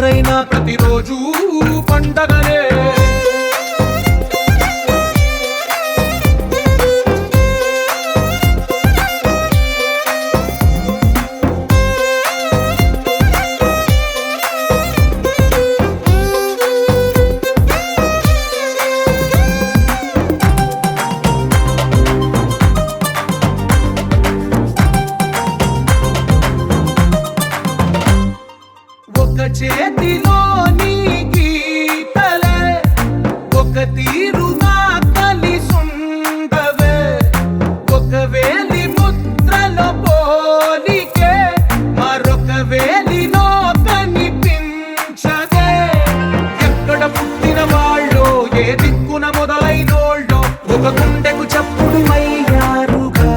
ఎవరైనా ప్రతిరోజు పండగనే. ఒక చేతిలోని గీతలే ఒక తీరుగా కలిసుండవే, ఒక వేలి ముద్రలో పోలికే మరొక వేలిలో కనిపించదే. ఎక్కడ పుట్టిన వాళ్ళో ఏ దిక్కున మొదలైనోళ్ళో ఒక గుండెకు చప్పుడు అయ్యారుగా.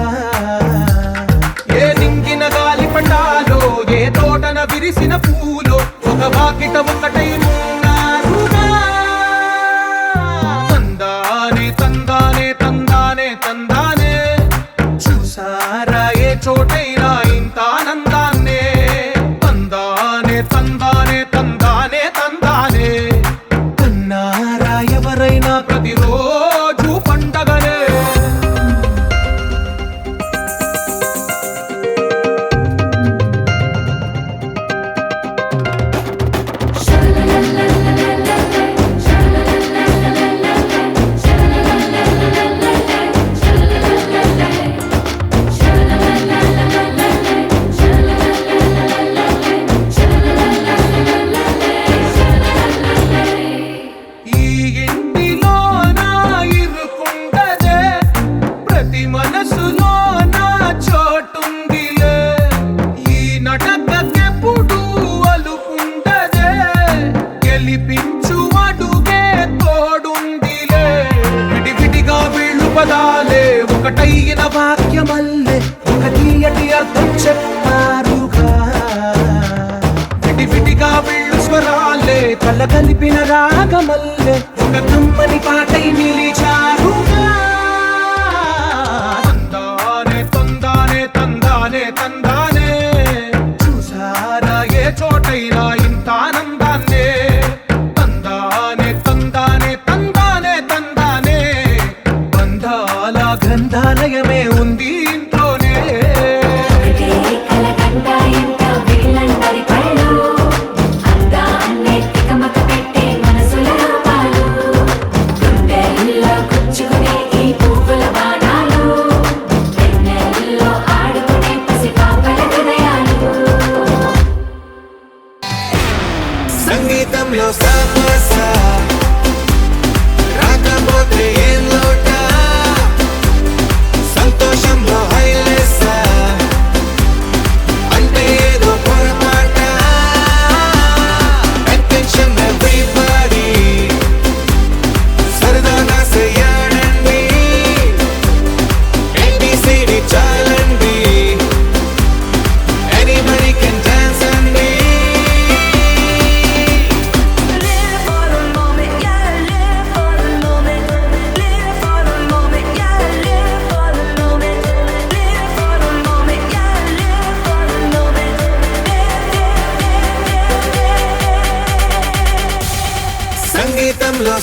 ఏ నింగిన గాలి పటాలో ఏ తోటన విరిసిన పూలో ఒక వాకిట ఒకటై ఉన్నారుగా. తందానే తందానే తందానే తందానే, చూసారా ఏ చోటైనా ఇంత ఆనందాన్నే. తందానే తందానే తందానే తందానే, కన్నారా ఎవరైనా ప్రతిరోజు పండగనే. ఈ ఇంటిలో నా ఇరుకుండదే, ప్రతి మనసులో నా చోటుందిలే. ఈ నటకెప్పుడు అలుపుండదే, గెలిపించు అడుగే తోడుందిలే. విడివిడిగా వీళ్ళు పదాలే ఒకటైన వాక్యమల్లే ఒక తీయటి అర్థం చెప్పారుగా. విడివిడిగా వీళ్ళు స్వరాలే కల కలిపిన రాగమల్లే ఒక కమ్మని పాటై నిలిచారుగా. తందానే తందానే తందానే తందానే, చూసారా ఏ చోటైనా ఇంత ఆనందాన్నే. తందానే తందానే తందానే తందానే, బంధాల గ్రంథాలయమే ఉంది ఇంట్లోనే. సంగీతంలో సమస్య రాకపోతే ఏం లోట, సంతోషంలో హైలెస్స అంటే ఏదో పొరపాట. అటెన్షన్ ఎవ్రీబడీ, సరదాగా చెయ్యాడండి, ABCD చాలండి, anybody can dance అండి. సంగీతంలో